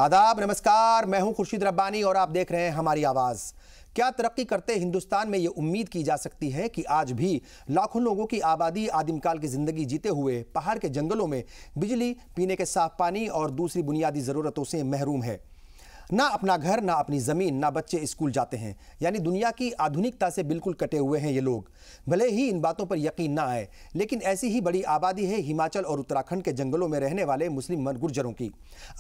आदाब, नमस्कार। मैं हूं खुर्शीद रब्बानी और आप देख रहे हैं हमारी आवाज। क्या तरक्की करते हिंदुस्तान में ये उम्मीद की जा सकती है कि आज भी लाखों लोगों की आबादी आदिमकाल की जिंदगी जीते हुए पहाड़ के जंगलों में बिजली, पीने के साफ पानी और दूसरी बुनियादी जरूरतों से महरूम है? ना अपना घर, ना अपनी ज़मीन, ना बच्चे स्कूल जाते हैं। यानी दुनिया की आधुनिकता से बिल्कुल कटे हुए हैं ये लोग। भले ही इन बातों पर यकीन ना आए, लेकिन ऐसी ही बड़ी आबादी है हिमाचल और उत्तराखंड के जंगलों में रहने वाले मुस्लिम गुर्जरों की।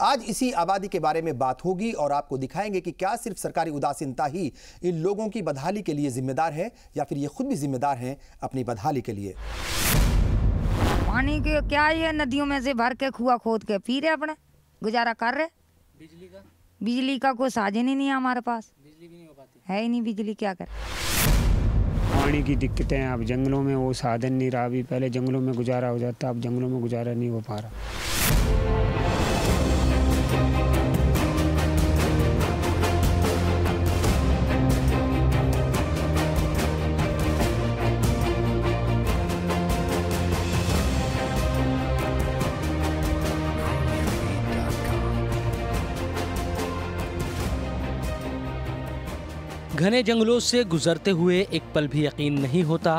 आज इसी आबादी के बारे में बात होगी और आपको दिखाएंगे कि क्या सिर्फ सरकारी उदासीनता ही इन लोगों की बदहाली के लिए जिम्मेदार है या फिर ये खुद भी जिम्मेदार हैं अपनी बदहाली के लिए। पानी के क्या ये नदियों में से भर के कुआं खोद के पी रहे, अपने गुजारा कर रहे। बिजली का कोई साधन ही नहीं है हमारे पास, बिजली भी नहीं हो पाती है ही नहीं। बिजली क्या करे? पानी की दिक्कतें हैं। अब जंगलों में वो साधन नहीं रहा। अभी पहले जंगलों में गुजारा हो जाता, अब जंगलों में गुजारा नहीं हो पा रहा। घने जंगलों से गुजरते हुए एक पल भी यकीन नहीं होता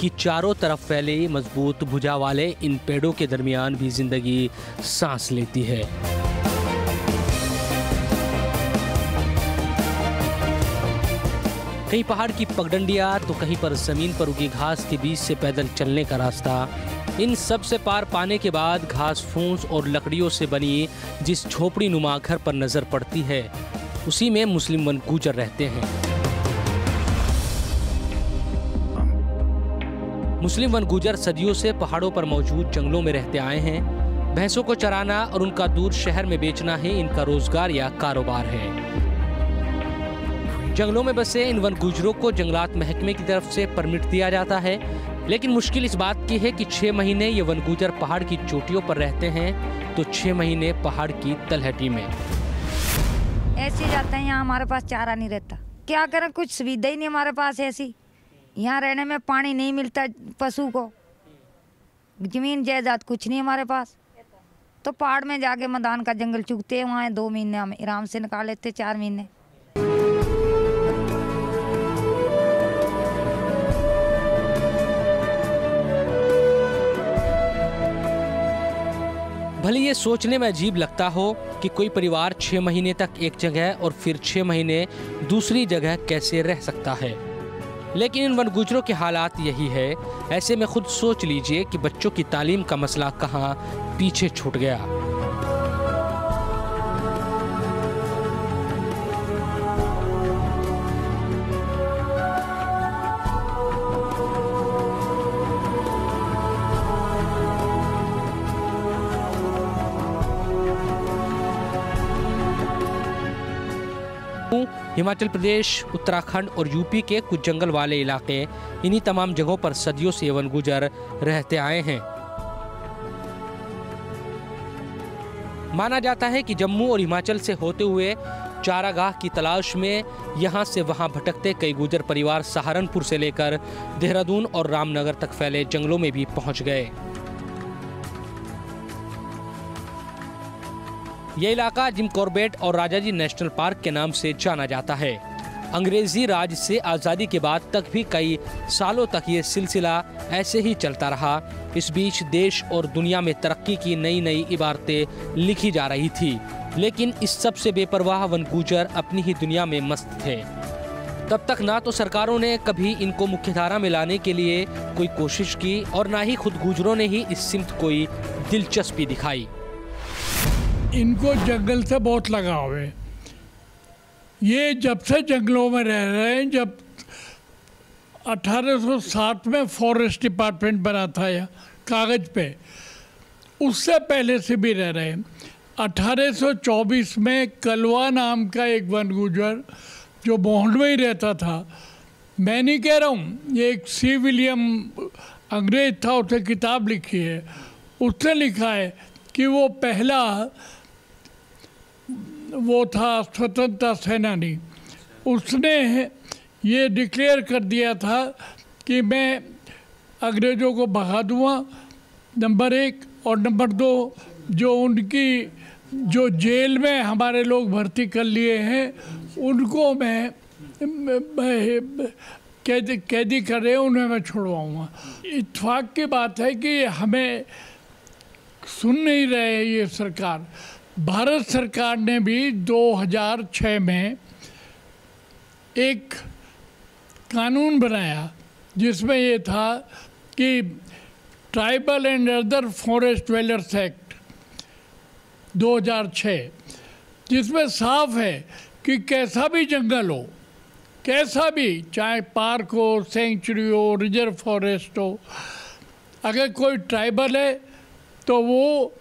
कि चारों तरफ फैले मजबूत भुजा वाले इन पेड़ों के दरमियान भी जिंदगी सांस लेती है। कहीं पहाड़ की पगडंडियां तो कहीं पर जमीन पर उगी घास के बीच से पैदल चलने का रास्ता। इन सब से पार पाने के बाद घास फूस और लकड़ियों से बनी जिस झोपड़ी नुमा घर पर नजर पड़ती है, उसी में मुस्लिम वन गुर्जर रहते हैं। मुस्लिम वन गुर्जर सदियों से पहाड़ों पर मौजूद जंगलों में रहते आए हैं। भैंसों को चराना और उनका दूध शहर में बेचना ही इनका रोजगार या कारोबार है। जंगलों में बसे इन वन गुर्जरों को जंगलात महकमे की तरफ से परमिट दिया जाता है, लेकिन मुश्किल इस बात की है कि 6 महीने ये वन गुर्जर पहाड़ की चोटियों पर रहते हैं तो 6 महीने पहाड़ की तलहटी में। ऐसे जाते हैं, यहाँ हमारे पास चारा नहीं रहता, क्या करें? कुछ सुविधा ही नहीं हमारे पास ऐसी। यहाँ रहने में पानी नहीं मिलता पशु को, जमीन जायदाद कुछ नहीं हमारे पास, तो पहाड़ में जाके मैदान का जंगल चुगते हैं। वहाँ 2 महीने हम आराम से निकाल लेते, 4 महीने। भले ये सोचने में अजीब लगता हो कि कोई परिवार 6 महीने तक एक जगह और फिर 6 महीने दूसरी जगह कैसे रह सकता है, लेकिन इन वन गुर्जरों के हालात यही है। ऐसे में खुद सोच लीजिए कि बच्चों की तालीम का मसला कहाँ पीछे छूट गया। हिमाचल प्रदेश, उत्तराखंड और यूपी के कुछ जंगल वाले इलाके, इन्हीं तमाम जगहों पर सदियों से वन गुर्जर रहते आए हैं। माना जाता है कि जम्मू और हिमाचल से होते हुए चारागाह की तलाश में यहाँ से वहाँ भटकते कई गुर्जर परिवार सहारनपुर से लेकर देहरादून और रामनगर तक फैले जंगलों में भी पहुँच गए। यह इलाका जिम कॉर्बेट और राजाजी नेशनल पार्क के नाम से जाना जाता है। अंग्रेजी राज से आज़ादी के बाद तक भी कई सालों तक ये सिलसिला ऐसे ही चलता रहा। इस बीच देश और दुनिया में तरक्की की नई नई इबारतें लिखी जा रही थी, लेकिन इस सब से बेपरवाह वन गुर्जर अपनी ही दुनिया में मस्त थे। तब तक ना तो सरकारों ने कभी इनको मुख्यधारा में लाने के लिए कोई कोशिश की और ना ही खुद गुर्जरों ने ही इस सिमत कोई दिलचस्पी दिखाई। इनको जंगल से बहुत लगाव है। ये जब से जंगलों में रह रहे हैं, जब 1860 में फॉरेस्ट डिपार्टमेंट बना था या कागज पे, उससे पहले से भी रह रहे हैं। 1824 में कलवा नाम का एक वन गुर्जर जो मोहन में ही रहता था, मैं नहीं कह रहा हूँ, ये एक सी विलियम अंग्रेज था, उसने किताब लिखी है। उसने लिखा है कि वो पहला वो था स्वतंत्रता सेनानी। उसने ये डिक्लेयर कर दिया था कि मैं अंग्रेज़ों को भगा दूँगा, नंबर 1, और नंबर 2 जो उनकी जो जेल में हमारे लोग भर्ती कर लिए हैं उनको मैं कैदी कर रहे हैं, उन्हें मैं छुड़वाऊँगा। इत्तेफाक की बात है कि हमें सुन नहीं रहे ये सरकार। भारत सरकार ने भी 2006 में एक कानून बनाया जिसमें ये था कि tribal and other forest dwellers act 2006, जिसमें साफ है कि कैसा भी जंगल हो, कैसा भी, चाहे पार्क हो, सेंचुरी हो, रिजर्व फॉरेस्ट हो, अगर कोई ट्राइबल है तो वो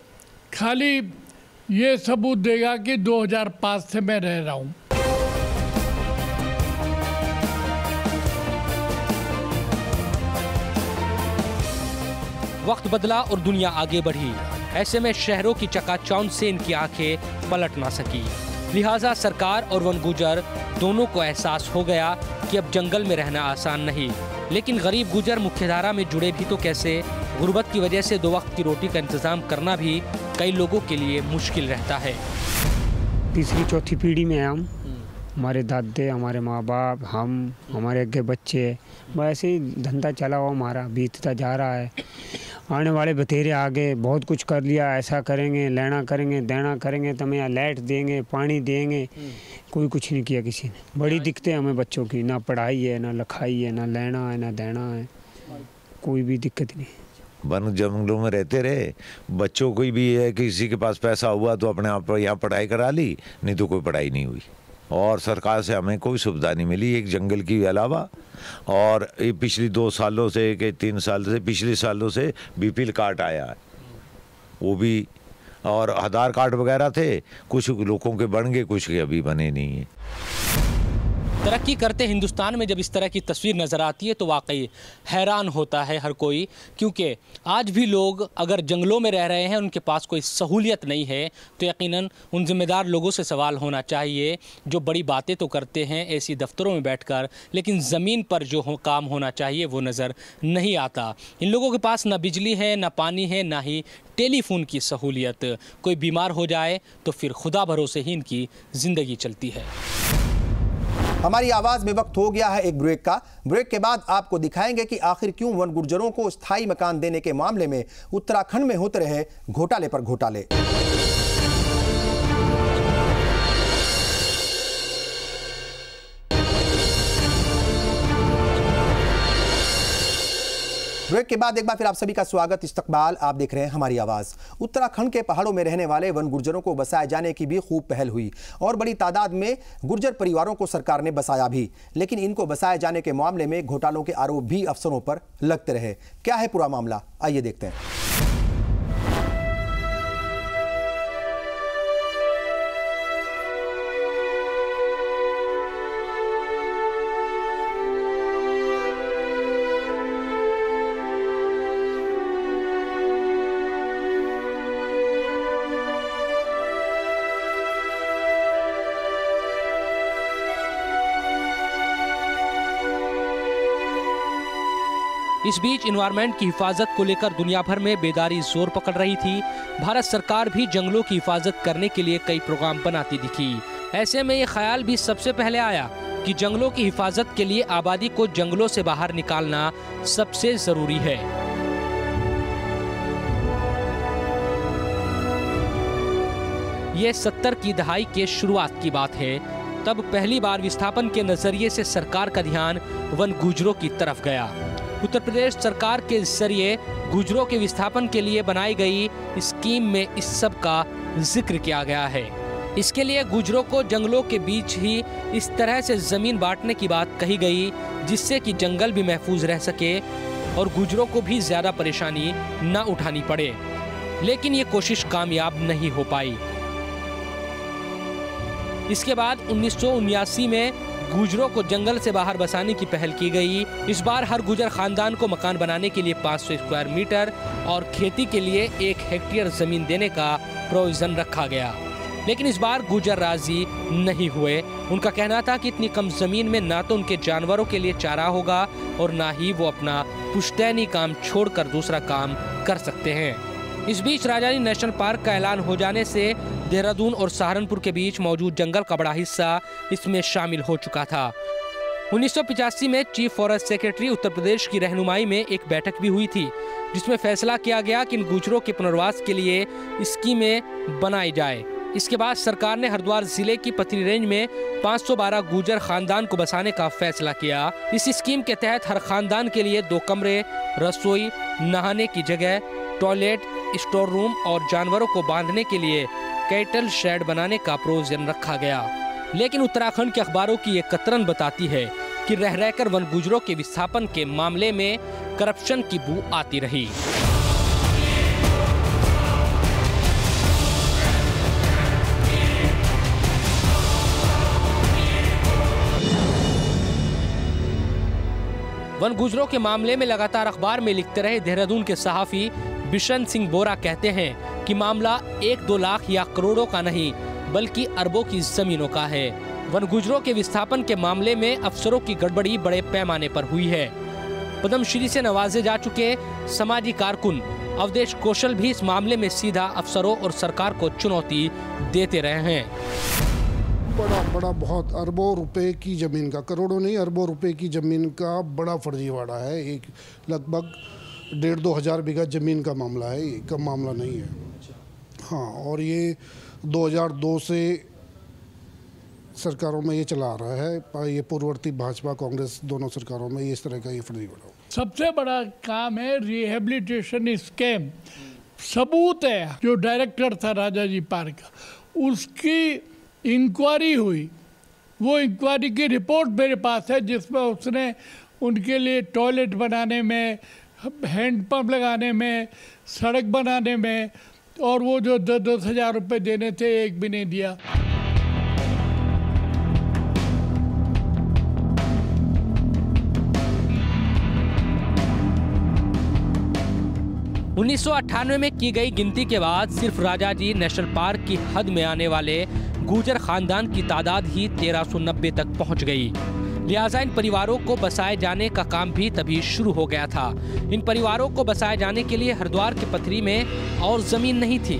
खाली ये सबूत देगा कि 2005 से मैं रह रहा हूँ। वक्त बदला और दुनिया आगे बढ़ी। ऐसे में शहरों की चकाचौंध से इनकी आंखें पलट ना सकी। लिहाजा सरकार और वन गुजर दोनों को एहसास हो गया कि अब जंगल में रहना आसान नहीं। लेकिन गरीब गुजर मुख्यधारा में जुड़े भी तो कैसे? गुर्बत की वजह से 2 वक्त की रोटी का इंतजाम करना भी कई लोगों के लिए मुश्किल रहता है। तीसरी चौथी पीढ़ी में हम, हमारे दादे, हमारे माँ बाप, हम, हमारे आगे बच्चे, वैसे ही धंधा चला हुआ हमारा बीतता जा रहा है। आने वाले बतेरे आगे बहुत कुछ कर लिया, ऐसा करेंगे, लेना करेंगे, देना करेंगे, तो हमें यहाँ लाइट देंगे, पानी देंगे, कोई कुछ नहीं किया किसी ने। बड़ी दिक्कतें हमें बच्चों की, ना पढ़ाई है, ना लिखाई है, ना लेना है, ना देना है, कोई भी दिक्कत नहीं। वन जंगलों में रहते रहे, बच्चों को भी है कि किसी के पास पैसा हुआ तो अपने आप यहाँ पढ़ाई करा ली, नहीं तो कोई पढ़ाई नहीं हुई। और सरकार से हमें कोई सुविधा नहीं मिली एक जंगल के अलावा। और ये पिछली 2 सालों से कि 3 साल से, पिछले सालों से बीपीएल कार्ड आया है, वो भी, और आधार कार्ड वगैरह थे, कुछ लोगों के बन गए, कुछ के अभी बने नहीं है। तरक्की करते हिंदुस्तान में जब इस तरह की तस्वीर नज़र आती है तो वाकई हैरान होता है हर कोई, क्योंकि आज भी लोग अगर जंगलों में रह रहे हैं, उनके पास कोई सहूलियत नहीं है, तो यकीनन उन जिम्मेदार लोगों से सवाल होना चाहिए जो बड़ी बातें तो करते हैं ऐसी दफ्तरों में बैठकर, लेकिन ज़मीन पर जो काम होना चाहिए वो नज़र नहीं आता। इन लोगों के पास ना बिजली है, ना पानी है, ना ही टेलीफोन की सहूलियत। कोई बीमार हो जाए तो फिर खुदा भरोसे ही इनकी ज़िंदगी चलती है। हमारी आवाज में वक्त हो गया है एक ब्रेक का। ब्रेक के बाद आपको दिखाएंगे कि आखिर क्यों वन गुर्जरों को स्थायी मकान देने के मामले में उत्तराखंड में होते रहे घोटाले पर घोटाले। ब्रेक के बाद एक बार फिर आप सभी का स्वागत, इस्तकबाल। आप देख रहे हैं हमारी आवाज। उत्तराखंड के पहाड़ों में रहने वाले वन गुर्जरों को बसाए जाने की भी खूब पहल हुई और बड़ी तादाद में गुर्जर परिवारों को सरकार ने बसाया भी, लेकिन इनको बसाए जाने के मामले में घोटालों के आरोप भी अफसरों पर लगते रहे। क्या है पूरा मामला, आइए देखते हैं। इस बीच इन्वायरमेंट की हिफाजत को लेकर दुनिया भर में बेदारी जोर पकड़ रही थी। भारत सरकार भी जंगलों की हिफाजत करने के लिए कई प्रोग्राम बनाती दिखी। ऐसे में ये ख्याल भी सबसे पहले आया कि जंगलों की हिफाजत के लिए आबादी को जंगलों से बाहर निकालना सबसे जरूरी है। ये 70 की दहाई के शुरुआत की बात है। तब पहली बार विस्थापन के नजरिए से सरकार का ध्यान वन गुर्जरों की तरफ गया। उत्तर प्रदेश सरकार के जरिए गुर्जरों के विस्थापन के लिए बनाई गई स्कीम में इस सब का जिक्र किया गया है। इसके लिए गुर्जरों को जंगलों के बीच ही इस तरह से जमीन बांटने की बात कही गई जिससे कि जंगल भी महफूज रह सके और गुर्जरों को भी ज्यादा परेशानी न उठानी पड़े। लेकिन ये कोशिश कामयाब नहीं हो पाई। इसके बाद 1979 में गुर्जरों को जंगल से बाहर बसाने की पहल की गई। इस बार हर गुर्जर खानदान को मकान बनाने के लिए 500 स्क्वायर मीटर और खेती के लिए 1 हेक्टेयर जमीन देने का प्रोविजन रखा गया। लेकिन इस बार गुर्जर राजी नहीं हुए। उनका कहना था कि इतनी कम जमीन में ना तो उनके जानवरों के लिए चारा होगा और ना ही वो अपना पुश्तैनी काम छोड़कर दूसरा काम कर सकते हैं। इस बीच राजाजी नेशनल पार्क का ऐलान हो जाने से देहरादून और सहारनपुर के बीच मौजूद जंगल का बड़ा हिस्सा इसमें शामिल हो चुका था। 1985 में chief forest secretary Uttar Pradesh की रहनुमाई में एक बैठक भी हुई थी, जिसमें फैसला किया गया कि इन गुजरों के पुनर्वास के लिए स्कीमें बनाई जाए। इसके बाद सरकार ने हरिद्वार जिले की पथरी रेंज में 512 गुजर खानदान को बसाने का फैसला किया। इस स्कीम के तहत हर खानदान के लिए 2 कमरे, रसोई, नहाने की जगह, टॉयलेट, स्टोर रूम और जानवरों को बांधने के लिए कैटल शेड बनाने का प्रोविजन रखा गया। लेकिन उत्तराखंड के अखबारों की एक कतरन बताती है कि रह रहकर वन गुजरों के विस्थापन के मामले में करप्शन की बू आती रही। वन गुजरों के मामले में लगातार अखबार में लिखते रहे देहरादून के सहाफी बिशन सिंह बोरा कहते हैं कि मामला 1-2 लाख या करोड़ों का नहीं बल्कि अरबों की जमीनों का है। वन गुजरों के विस्थापन के मामले में अफसरों की गड़बड़ी बड़े पैमाने पर हुई है। पद्मश्री से नवाजे जा चुके समाजी कारकुन अवधेश कौशल भी इस मामले में सीधा अफसरों और सरकार को चुनौती देते रहे हैं। बड़ा बहुत अरबों रुपए की ज़मीन का, करोड़ों नहीं अरबों रुपए की ज़मीन का बड़ा फर्जीवाड़ा है। एक लगभग 1,500-2 हज़ार बीघा ज़मीन का मामला है, ये कम मामला नहीं है। हाँ, और ये 2002 से सरकारों में ये चला आ रहा है। ये पूर्ववर्ती भाजपा कांग्रेस दोनों सरकारों में इस तरह का ये फर्जीवाड़ा। सबसे बड़ा काम है रिहेबिलिटेशन स्कीम। सबूत है जो डायरेक्टर था राजाजी पार्क का, उसकी इंक्वायरी हुई। वो इंक्वायरी की रिपोर्ट मेरे पास है, जिसमें उसने उनके लिए टॉयलेट बनाने में, हैंडपम्प लगाने में, सड़क बनाने में, और वो जो 10-10 हज़ार रुपये देने थे एक भी नहीं दिया। 1998 में की गई गिनती के बाद सिर्फ राजाजी नेशनल पार्क की हद में आने वाले गुजर खानदान की तादाद ही 1390 तक पहुंच गई। लिहाजा इन परिवारों को बसाए जाने का काम भी तभी शुरू हो गया था। इन परिवारों को बसाए जाने के लिए हरिद्वार के पथरी में और जमीन नहीं थी,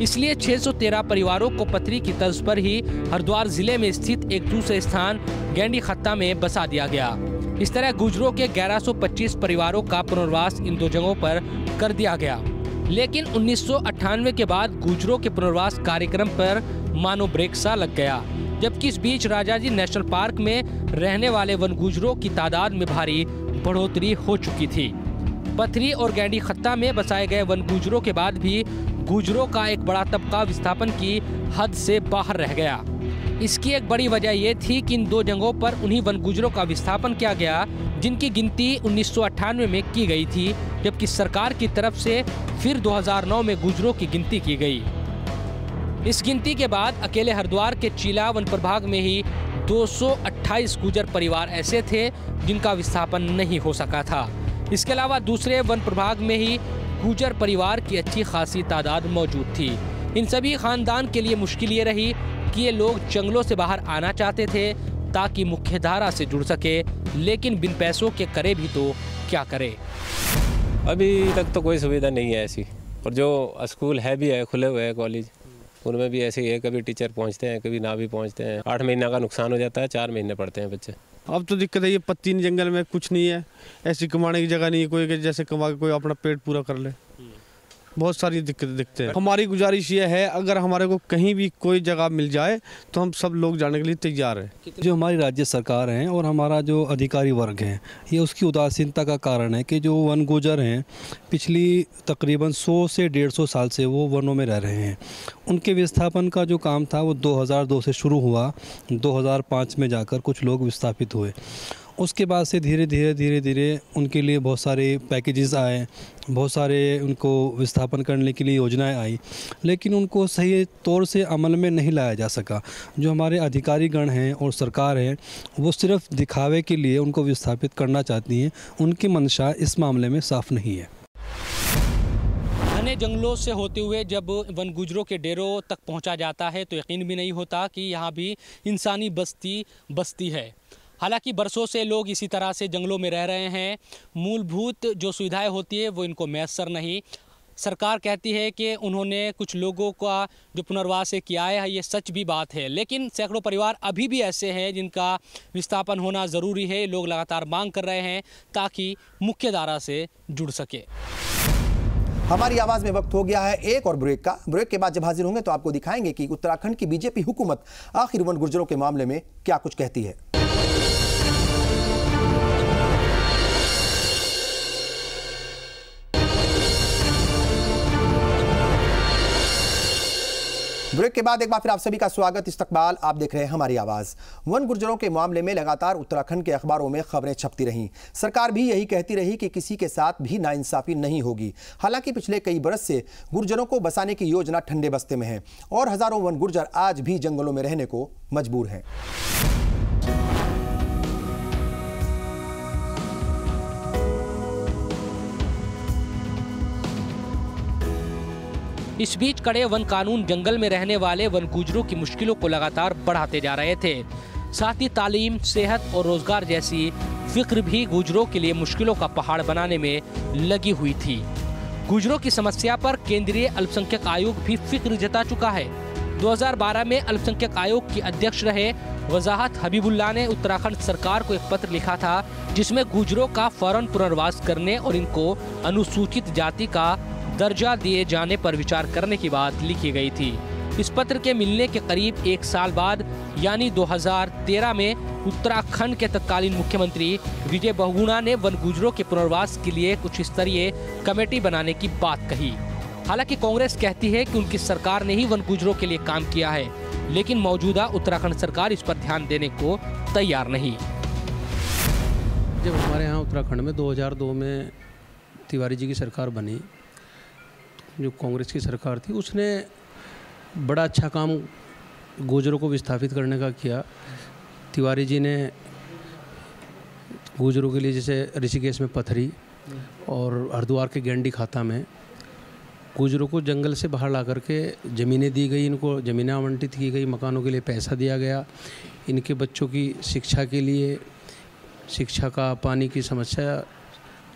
इसलिए 613 परिवारों को पथरी की तर्ज पर ही हरिद्वार जिले में स्थित एक दूसरे स्थान गैंडी खत्ता में बसा दिया गया। इस तरह गुजरों के 1125 परिवारों का पुनर्वास इन 2 जगहों पर कर दिया गया। लेकिन 1998 के बाद गुजरों के पुनर्वास कार्यक्रम पर मानो ब्रेक सा लग गया, जबकि इस बीच राजाजी नेशनल पार्क में रहने वाले वन गुजरों की तादाद में भारी बढ़ोतरी हो चुकी थी। पथरी और गैंडी खत्ता में बसाए गए वन गुजरों के बाद भी गुजरों का एक बड़ा तबका विस्थापन की हद से बाहर रह गया। इसकी एक बड़ी वजह यह थी कि इन 2 जगहों पर उन्हीं वन गुजरों का विस्थापन किया गया जिनकी गिनती 1998 में की गई थी, जबकि सरकार की तरफ से फिर 2009 में गुजरों की गिनती की गई। इस गिनती के बाद अकेले हरिद्वार के चीला वन प्रभाग में ही 228 गुजर परिवार ऐसे थे जिनका विस्थापन नहीं हो सका था। इसके अलावा दूसरे वन प्रभाग में ही गुजर परिवार की अच्छी खासी तादाद मौजूद थी। इन सभी खानदान के लिए मुश्किल ये रही कि ये लोग जंगलों से बाहर आना चाहते थे ताकि मुख्य धारा से जुड़ सके, लेकिन बिन पैसों के करे भी तो क्या करे। अभी तक तो कोई सुविधा नहीं है ऐसी, और जो स्कूल है भी है, खुले हुए हैं कॉलेज, उनमें भी ऐसे ही है, कभी टीचर पहुंचते हैं कभी ना भी पहुंचते हैं। 8 महीने का नुकसान हो जाता है, 4 महीने पढ़ते हैं बच्चे। अब तो दिक्कत है, ये पत्ती जंगल में कुछ नहीं है, ऐसी कमाने की जगह नहीं है कोई कि जैसे कमा के कोई अपना पेट पूरा कर ले। बहुत सारी दिक्कतें दिखते हैं। हमारी गुजारिश ये है, अगर हमारे को कहीं भी कोई जगह मिल जाए तो हम सब लोग जाने के लिए तैयार हैं। जो हमारी राज्य सरकार है और हमारा जो अधिकारी वर्ग है, ये उसकी उदासीनता का कारण है कि जो वन गुजर हैं पिछली तकरीबन 100 से 150 साल से वो वनों में रह रहे हैं। उनके विस्थापन का जो काम था वो 2002 से शुरू हुआ, 2005 में जाकर कुछ लोग विस्थापित हुए। उसके बाद से धीरे धीरे उनके लिए बहुत सारे पैकेजेस आए, बहुत सारे उनको विस्थापन करने के लिए योजनाएं आई, लेकिन उनको सही तौर से अमल में नहीं लाया जा सका। जो हमारे अधिकारीगण हैं और सरकार है, वो सिर्फ दिखावे के लिए उनको विस्थापित करना चाहती हैं। उनकी मंशा इस मामले में साफ नहीं है। घने जंगलों से होते हुए जब वन गुजरों के डेरों तक पहुंचा जाता है तो यकीन भी नहीं होता कि यहाँ भी इंसानी बस्ती है। हालांकि बरसों से लोग इसी तरह से जंगलों में रह रहे हैं। मूलभूत जो सुविधाएं होती है वो इनको मैसर नहीं। सरकार कहती है कि उन्होंने कुछ लोगों का जो पुनर्वास किया है, ये सच भी बात है, लेकिन सैकड़ों परिवार अभी भी ऐसे हैं जिनका विस्थापन होना ज़रूरी है। लोग लगातार मांग कर रहे हैं ताकि मुख्य धारा से जुड़ सके। हमारी आवाज में वक्त हो गया है एक और ब्रेक का। ब्रेक के बाद जब हाजिर होंगे तो आपको दिखाएंगे कि उत्तराखंड की बीजेपी हुकूमत आखिर वन गुर्जरों के मामले में क्या कुछ कहती है। ब्रेक के बाद एक बार फिर आप सभी का स्वागत, इस्तकबाल। आप देख रहे हैं हमारी आवाज। वन गुर्जरों के मामले में लगातार उत्तराखंड के अखबारों में खबरें छपती रहीं। सरकार भी यही कहती रही कि किसी के साथ भी नाइंसाफी नहीं होगी। हालांकि पिछले कई बरस से गुर्जरों को बसाने की योजना ठंडे बस्ते में है और हजारों वन गुर्जर आज भी जंगलों में रहने को मजबूर हैं। इस बीच कड़े वन कानून जंगल में रहने वाले वन गुर्जरों की मुश्किलों को लगातार बढ़ाते जा रहे थे। साथ ही तालीम, सेहत और रोजगार जैसी फिक्र भी गुर्जरों के लिए मुश्किलों का पहाड़ बनाने में लगी हुई थी। गुर्जरों की समस्या पर केंद्रीय अल्पसंख्यक आयोग भी फिक्र जता चुका है। 2012 में अल्पसंख्यक आयोग की अध्यक्ष रहे वजाहत हबीबुल्लाह ने उत्तराखंड सरकार को एक पत्र लिखा था, जिसमें गुर्जरों का फौरन पुनर्वास करने और इनको अनुसूचित जाति का दर्जा दिए जाने पर विचार करने की बात लिखी गई थी। इस पत्र के मिलने के करीब एक साल बाद यानी 2013 में उत्तराखंड के तत्कालीन मुख्यमंत्री विजय बहुगुणा ने वन गुर्जरों के पुनर्वास के लिए कुछ स्तरीय कमेटी बनाने की बात कही। हालांकि कांग्रेस कहती है कि उनकी सरकार ने ही वन गुर्जरों के लिए काम किया है, लेकिन मौजूदा उत्तराखंड सरकार इस पर ध्यान देने को तैयार नहीं। जब हमारे यहाँ उत्तराखंड में 2002 में तिवारी जी की सरकार बनी, जो कांग्रेस की सरकार थी, उसने बड़ा अच्छा काम गुर्जरों को विस्थापित करने का किया। तिवारी जी ने गुर्जरों के लिए जैसे ऋषिकेश में पथरी और हरिद्वार के गेंडी खाता में गुर्जरों को जंगल से बाहर ला करके ज़मीनें दी गई, इनको ज़मीनें आवंटित की गई, मकानों के लिए पैसा दिया गया, इनके बच्चों की शिक्षा के लिए, शिक्षा का, पानी की समस्या,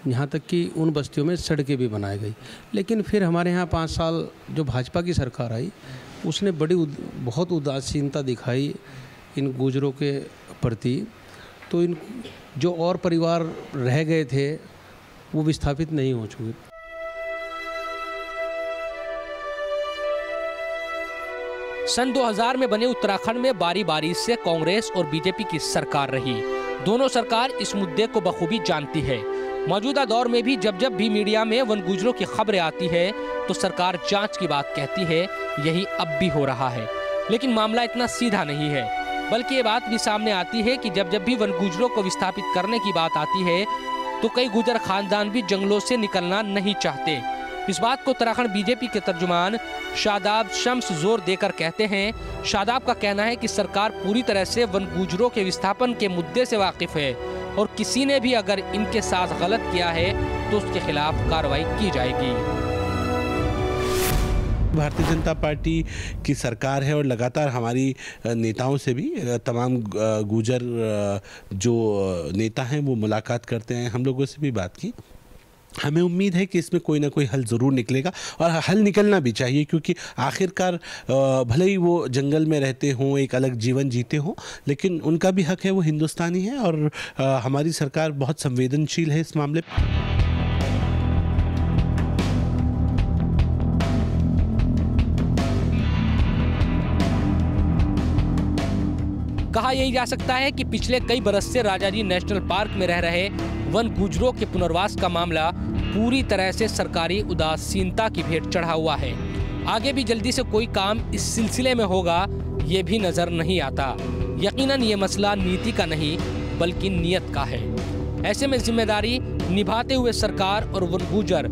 यहाँ तक कि उन बस्तियों में सड़कें भी बनाई गई। लेकिन फिर हमारे यहाँ 5 साल जो भाजपा की सरकार आई, उसने बहुत उदासीनता दिखाई इन गुर्जरों के प्रति। तो इन जो और परिवार रह गए थे वो विस्थापित नहीं हो चुके। सन 2000 में बने उत्तराखंड में बारी बारी से कांग्रेस और बीजेपी की सरकार रही। दोनों सरकार इस मुद्दे को बखूबी जानती है। मौजूदा दौर में भी जब जब भी मीडिया में वन गुर्जरों की खबरें आती है तो सरकार जांच की बात कहती है। यही अब भी हो रहा है, लेकिन मामला इतना सीधा नहीं है, बल्कि ये बात भी सामने आती है कि जब जब भी वन गुर्जरों को विस्थापित करने की बात आती है तो कई गुर्जर खानदान भी जंगलों से निकलना नहीं चाहते। इस बात को उत्तराखंड बीजेपी के तर्जुमान शादाब शम्स जोर देकर कहते हैं। शादाब का कहना है कि सरकार पूरी तरह से वन गुर्जरों के विस्थापन के मुद्दे से वाकिफ है और किसी ने भी अगर इनके साथ गलत किया है तो उसके खिलाफ कार्रवाई की जाएगी। भारतीय जनता पार्टी की सरकार है और लगातार हमारी नेताओं से भी तमाम गुर्जर जो नेता हैं वो मुलाकात करते हैं, हम लोगों से भी बात की। हमें उम्मीद है कि इसमें कोई ना कोई हल ज़रूर निकलेगा और हल निकलना भी चाहिए, क्योंकि आखिरकार भले ही वो जंगल में रहते हों, एक अलग जीवन जीते हों, लेकिन उनका भी हक है, वो हिंदुस्तानी है और हमारी सरकार बहुत संवेदनशील है इस मामले पर। कहा यही जा सकता है कि पिछले कई बरस से राजाजी नेशनल पार्क में रह रहे वन गुर्जरों के पुनर्वास का मामला पूरी तरह से सरकारी उदासीनता की भेंट चढ़ा हुआ है। आगे भी जल्दी से कोई काम इस सिलसिले में होगा ये भी नजर नहीं आता। यकीनन ये मसला नीति का नहीं बल्कि नियत का है। ऐसे में जिम्मेदारी निभाते हुए सरकार और वन गुर्जर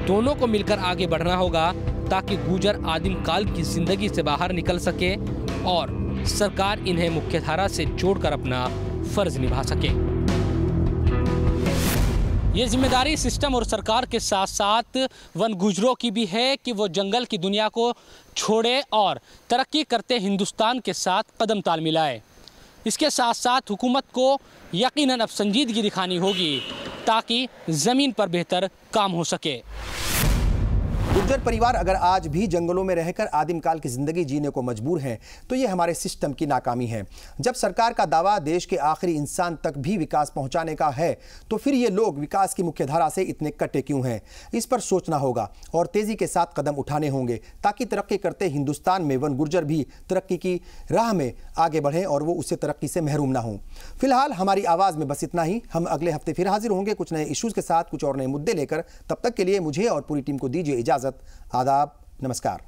दोनों को मिलकर आगे बढ़ना होगा ताकि गुर्जर आदिम काल की जिंदगी से बाहर निकल सके और सरकार इन्हें मुख्यधारा से जोड़कर अपना फर्ज निभा सके। ये जिम्मेदारी सिस्टम और सरकार के साथ साथ वन गुर्जरों की भी है कि वो जंगल की दुनिया को छोड़े और तरक्की करते हिंदुस्तान के साथ कदम ताल मिलाए। इसके साथ साथ हुकूमत को यकीनन अब संजीदगी दिखानी होगी ताकि ज़मीन पर बेहतर काम हो सके। गुर्जर परिवार अगर आज भी जंगलों में रहकर आदिम काल की जिंदगी जीने को मजबूर हैं तो ये हमारे सिस्टम की नाकामी है। जब सरकार का दावा देश के आखिरी इंसान तक भी विकास पहुंचाने का है तो फिर ये लोग विकास की मुख्यधारा से इतने कटे क्यों हैं? इस पर सोचना होगा और तेजी के साथ कदम उठाने होंगे ताकि तरक्की करते हिंदुस्तान में वन गुर्जर भी तरक्की की राह में आगे बढ़ें और वो उससे तरक्की से महरूम ना हों। फिलहाल हमारी आवाज़ में बस इतना ही। हम अगले हफ्ते फिर हाजिर होंगे कुछ नए इश्यूज के साथ, कुछ और नए मुद्दे लेकर। तब तक के लिए मुझे और पूरी टीम को दीजिए इजाज़त। आदाब, नमस्कार।